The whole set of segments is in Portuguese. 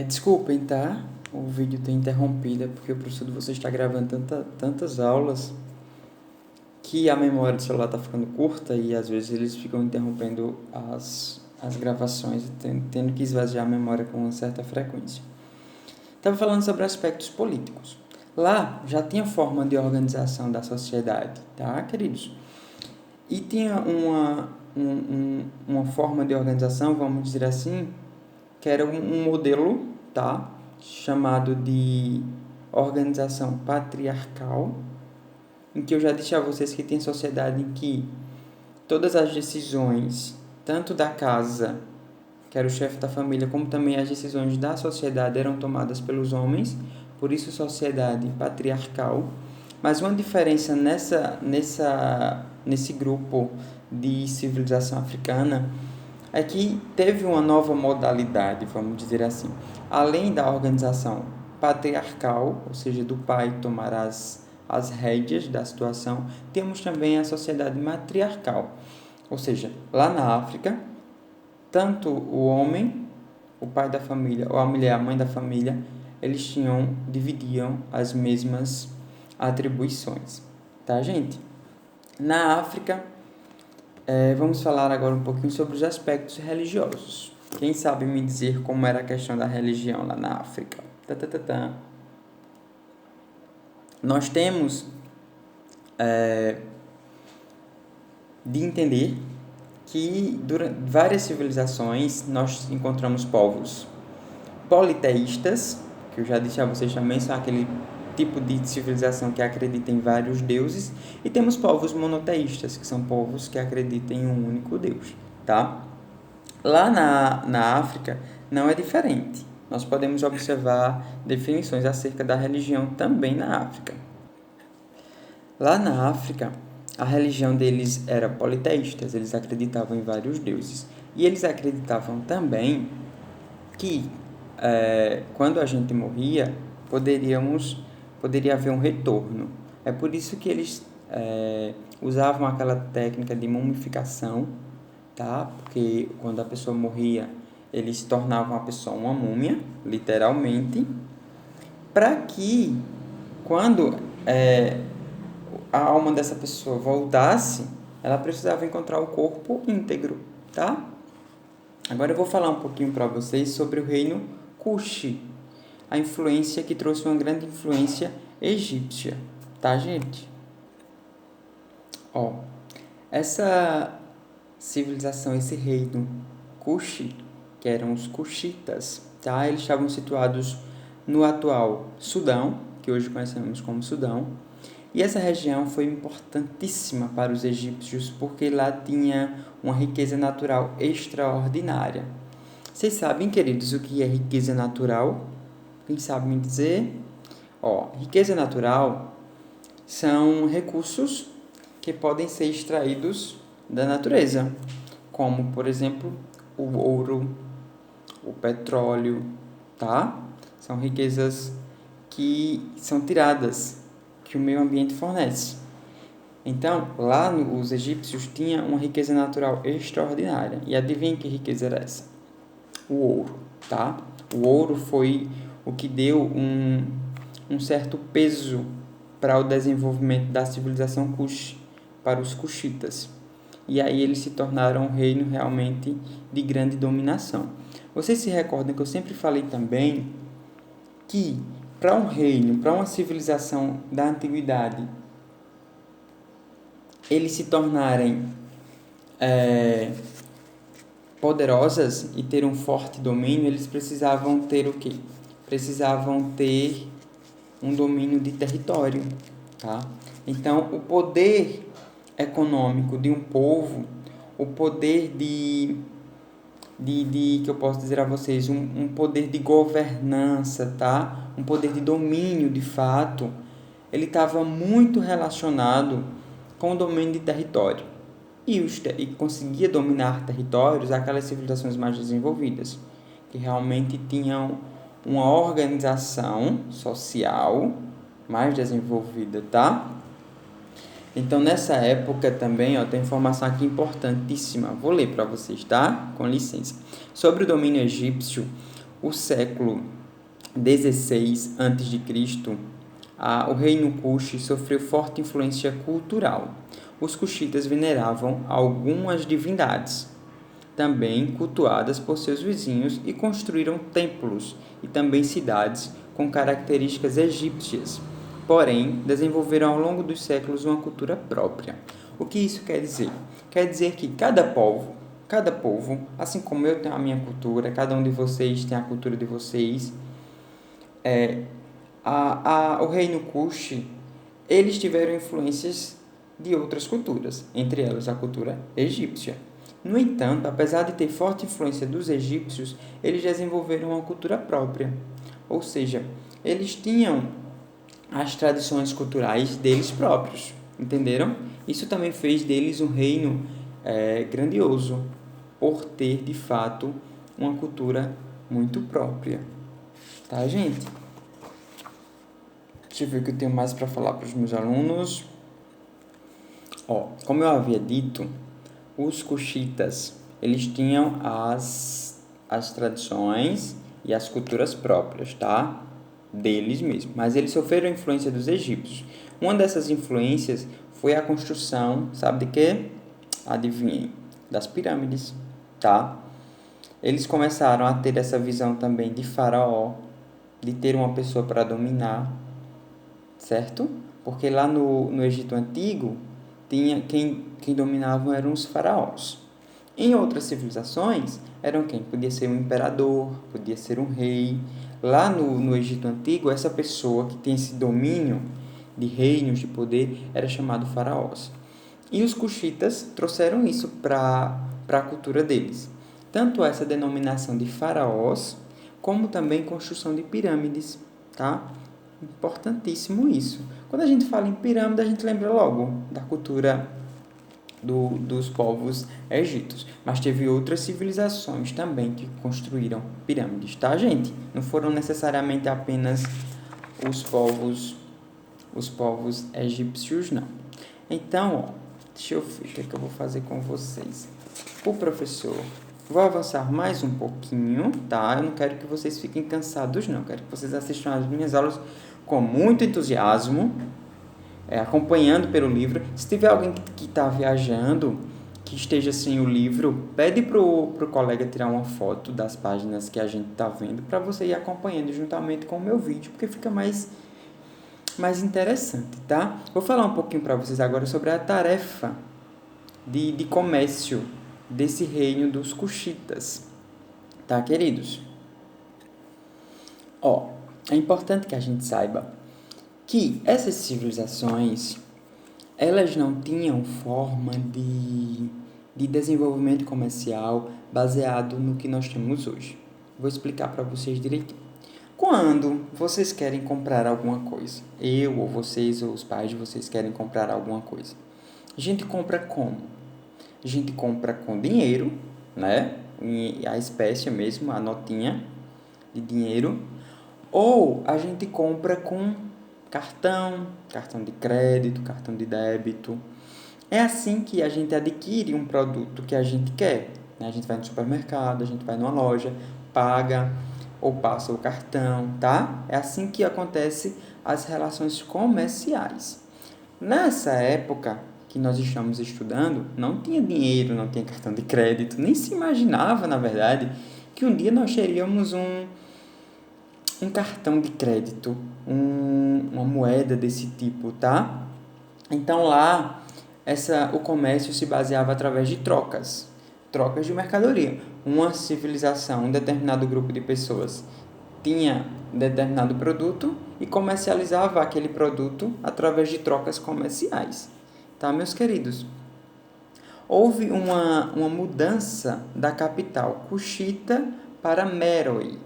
Desculpem, tá? O vídeo tem interrompido, é porque o professor de vocês está gravando tantas aulas que a memória do celular está ficando curta e às vezes eles ficam interrompendo as gravações e tendo que esvaziar a memória com uma certa frequência. Estava falando sobre aspectos políticos. Lá já tinha forma de organização da sociedade, tá, queridos? E tinha uma forma de organização, vamos dizer assim, que era um modelo, tá, chamado de organização patriarcal, em que eu já disse a vocês que tem sociedade em que todas as decisões, tanto da casa, que era o chefe da família, como também as decisões da sociedade eram tomadas pelos homens, por isso sociedade patriarcal. Mas uma diferença nesse grupo de civilização africana é que teve uma nova modalidade, vamos dizer assim. Além da organização patriarcal, ou seja, do pai tomar as rédeas da situação, temos também a sociedade matriarcal. Ou seja, lá na África, tanto o homem, o pai da família, ou a mulher, a mãe da família, eles dividiam as mesmas atribuições. Tá, gente? Na África, vamos falar agora um pouquinho sobre os aspectos religiosos. Quem sabe me dizer como era a questão da religião lá na África? Nós temos de entender que durante várias civilizações nós encontramos povos politeístas, que eu já disse a vocês também, são aquele tipo de civilização que acredita em vários deuses, e temos povos monoteístas, que são povos que acreditam em um único Deus, tá? Lá na África não é diferente. Nós podemos observar definições acerca da religião também na África. Lá na África, a religião deles era politeísta, eles acreditavam em vários deuses. E eles acreditavam também que quando a gente morria, poderia haver um retorno. É por isso que eles usavam aquela técnica de mumificação, tá? Porque quando a pessoa morria, eles tornavam a pessoa uma múmia, literalmente, para que quando a alma dessa pessoa voltasse, ela precisava encontrar o corpo íntegro, tá? Agora eu vou falar um pouquinho para vocês sobre o reino Kush, a influência que trouxe uma grande influência egípcia, tá, gente? Ó, essa civilização, esse reino Kush, que eram os Kushitas, tá? Eles estavam situados no atual Sudão, que hoje conhecemos como Sudão, e essa região foi importantíssima para os egípcios porque lá tinha uma riqueza natural extraordinária. Vocês sabem, queridos, o que é riqueza natural? Quem sabe me dizer? Ó, riqueza natural são recursos que podem ser extraídos da natureza, como, por exemplo, o ouro, o petróleo, tá? São riquezas que são tiradas, que o meio ambiente fornece. Então, lá os egípcios tinham uma riqueza natural extraordinária. E adivinha que riqueza era essa? O ouro, tá? O ouro foi o que deu um certo peso para o desenvolvimento da civilização Kush, para os Kushitas. E aí eles se tornaram um reino realmente de grande dominação. Vocês se recordam que eu sempre falei também que para um reino, para uma civilização da antiguidade, eles se tornarem poderosas e ter um forte domínio, eles precisavam ter o quê? Precisavam ter um domínio de território, tá? Então, o poder econômico de um povo, o poder que eu posso dizer a vocês, um poder de governança, tá? Um poder de domínio, de fato, ele estava muito relacionado com o domínio de território. E conseguia dominar territórios aquelas civilizações mais desenvolvidas, que realmente tinham uma organização social mais desenvolvida, tá? Então, nessa época também, tem informação aqui importantíssima. Vou ler para vocês, tá? Com licença. Sobre o domínio egípcio, o século XVI a.C., o reino Kush sofreu forte influência cultural. Os Kushitas veneravam algumas divindades, também cultuadas por seus vizinhos, e construíram templos e também cidades com características egípcias. Porém, desenvolveram ao longo dos séculos uma cultura própria. O que isso quer dizer? Quer dizer que cada povo, assim como eu tenho a minha cultura, cada um de vocês tem a cultura de vocês, o reino Kush, eles tiveram influências de outras culturas, entre elas a cultura egípcia. No entanto, apesar de ter forte influência dos egípcios, eles desenvolveram uma cultura própria. Ou seja, eles tinham as tradições culturais deles próprios, entenderam? Isso também fez deles um reino grandioso, por ter, de fato, uma cultura muito própria. Tá, gente? Deixa eu ver o que eu tenho mais para falar para os meus alunos. Como eu havia dito, os Kushitas, eles tinham as tradições e as culturas próprias, tá? Deles mesmos. Mas eles sofreram a influência dos egípcios. Uma dessas influências foi a construção, sabe de quê? Adivinhem, das pirâmides, tá? Eles começaram a ter essa visão também de faraó, de ter uma pessoa para dominar, certo? Porque lá no Egito Antigo, quem dominavam eram os faraós. Em outras civilizações, eram quem? Podia ser um imperador, podia ser um rei. Lá no Egito Antigo, essa pessoa que tem esse domínio de reinos, de poder, era chamado faraós. E os Kushitas trouxeram isso para a cultura deles. Tanto essa denominação de faraós, como também construção de pirâmides, tá? Importantíssimo isso. Quando a gente fala em pirâmide, a gente lembra logo da cultura dos povos egípcios. Mas teve outras civilizações também que construíram pirâmides, tá, gente? Não foram necessariamente apenas os povos egípcios, não. Então, deixa eu ver o que eu vou fazer com vocês. O professor, vou avançar mais um pouquinho, tá? Eu não quero que vocês fiquem cansados, não. Eu quero que vocês assistam às minhas aulas com muito entusiasmo, acompanhando pelo livro. Se tiver alguém que está viajando, que esteja sem o livro, pede pro colega tirar uma foto das páginas que a gente está vendo, para você ir acompanhando juntamente com o meu vídeo, porque fica mais interessante, tá? Vou falar um pouquinho para vocês agora sobre a tarefa de comércio desse reino dos Kushitas, tá, queridos? É importante que a gente saiba que essas civilizações, elas não tinham forma de desenvolvimento comercial baseado no que nós temos hoje. Vou explicar para vocês direitinho. Quando vocês querem comprar alguma coisa, eu ou vocês ou os pais de vocês querem comprar alguma coisa, a gente compra como? A gente compra com dinheiro, né? A espécie mesmo, a notinha de dinheiro, ou a gente compra com cartão de crédito, cartão de débito. É assim que a gente adquire um produto que a gente quer, né? A gente vai no supermercado, a gente vai numa loja, paga ou passa o cartão, tá? É assim que acontece as relações comerciais. Nessa época que nós estamos estudando, não tinha dinheiro, não tinha cartão de crédito, nem se imaginava, na verdade, que um dia nós teríamos um cartão de crédito, uma moeda desse tipo, tá? Então lá, o comércio se baseava através de trocas de mercadoria. Uma civilização, um determinado grupo de pessoas tinha determinado produto e comercializava aquele produto através de trocas comerciais, tá, meus queridos? Houve uma mudança da capital Kushita para Meroe,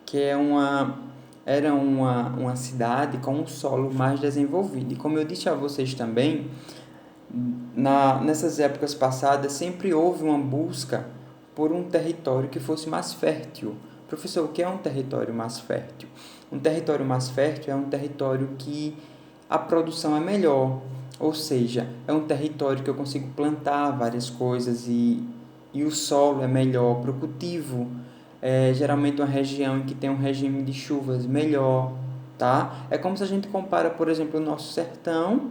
que era uma cidade com um solo mais desenvolvido. E como eu disse a vocês também, nessas épocas passadas sempre houve uma busca por um território que fosse mais fértil. Professor, o que é um território mais fértil? Um território mais fértil é um território que a produção é melhor, ou seja, é um território que eu consigo plantar várias coisas e o solo é melhor para o cultivo geralmente uma região em que tem um regime de chuvas melhor, tá? É como se a gente compara, por exemplo, o nosso sertão,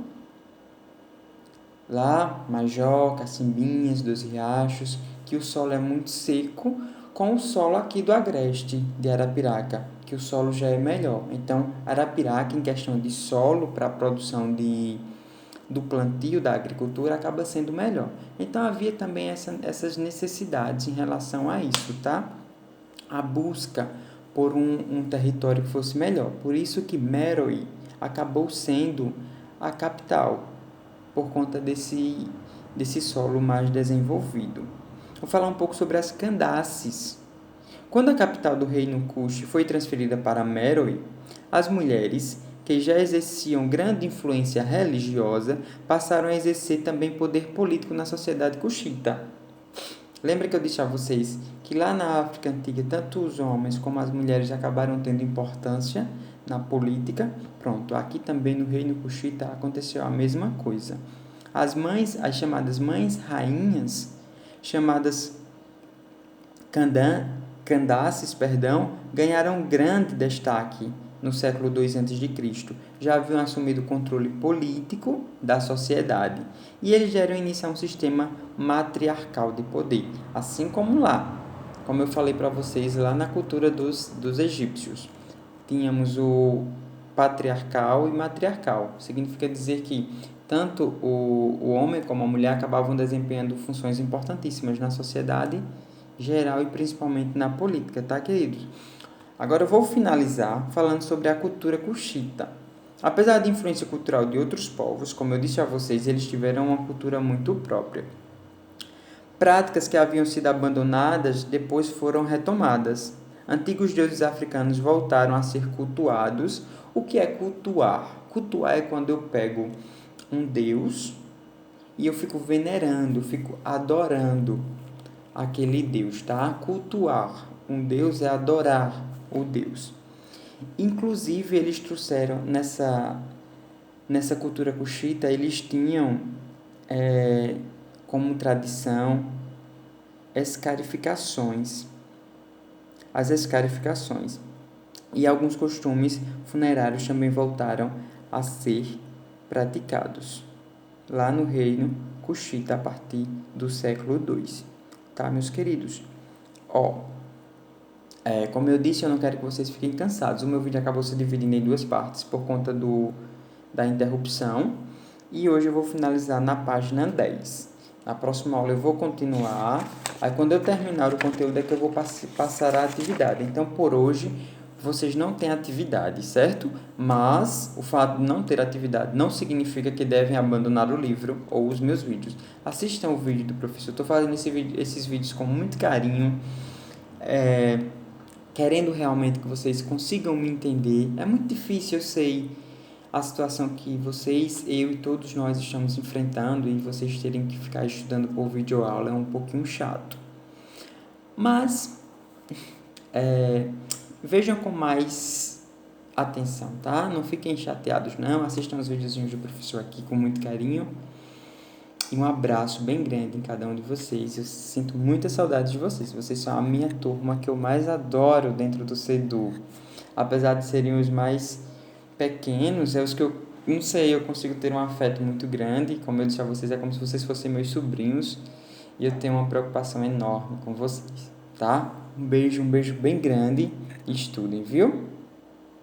lá, Major, Cacimbinhas, Dois Riachos, que o solo é muito seco, com o solo aqui do Agreste, de Arapiraca, que o solo já é melhor. Então, Arapiraca, em questão de solo para a produção do plantio da agricultura, acaba sendo melhor. Então, havia também essas necessidades em relação a isso, tá? A busca por um território que fosse melhor. Por isso que Meroe acabou sendo a capital, por conta desse solo mais desenvolvido. Vou falar um pouco sobre as Candaces. Quando a capital do reino Kush foi transferida para Meroe, as mulheres, que já exerciam grande influência religiosa, passaram a exercer também poder político na sociedade cuxita. Lembra que eu disse a vocês que lá na África Antiga, tanto os homens como as mulheres acabaram tendo importância na política? Pronto, aqui também no reino cuxita aconteceu a mesma coisa. As chamadas mães rainhas, chamadas Candaces, ganharam grande destaque no século II a.C. Já haviam assumido o controle político da sociedade e eles deram início a um sistema matriarcal de poder, assim como lá, como eu falei para vocês, lá na cultura dos egípcios. Tínhamos o patriarcal e matriarcal. Significa dizer que tanto o homem como a mulher acabavam desempenhando funções importantíssimas na sociedade geral e principalmente na política, tá, queridos? Agora eu vou finalizar falando sobre a cultura cuxita. Apesar da influência cultural de outros povos, como eu disse a vocês, eles tiveram uma cultura muito própria. Práticas que haviam sido abandonadas depois foram retomadas. Antigos deuses africanos voltaram a ser cultuados. O que é cultuar? Cultuar é quando eu pego um deus e eu fico venerando, fico adorando aquele deus, tá? Cultuar um deus é adorar o deus. Inclusive, eles trouxeram nessa cultura cuxita, eles tinham como tradição escarificações, as escarificações. E alguns costumes funerários também voltaram a ser praticados lá no reino cuxita a partir do século II. Tá, meus queridos? Como eu disse, eu não quero que vocês fiquem cansados. O meu vídeo acabou se dividindo em duas partes por conta da interrupção. E hoje eu vou finalizar na página 10. Na próxima aula eu vou continuar. Aí quando eu terminar o conteúdo é que eu vou passar a atividade. Então, por hoje, vocês não têm atividade, certo? Mas o fato de não ter atividade não significa que devem abandonar o livro ou os meus vídeos. Assistam o vídeo do professor. Eu estou fazendo esses vídeos com muito carinho. Querendo realmente que vocês consigam me entender. É muito difícil, eu sei, a situação que vocês, eu e todos nós estamos enfrentando e vocês terem que ficar estudando por videoaula é um pouquinho chato. Mas vejam com mais atenção, tá? Não fiquem chateados, não. Assistam os videozinhos do professor aqui com muito carinho. E um abraço bem grande em cada um de vocês. Eu sinto muita saudade de vocês. Vocês são a minha turma que eu mais adoro dentro do CEDU. Apesar de serem os mais pequenos, é os que eu não sei, eu consigo ter um afeto muito grande. Como eu disse a vocês, é como se vocês fossem meus sobrinhos. E eu tenho uma preocupação enorme com vocês, tá? Um beijo bem grande. E estudem, viu?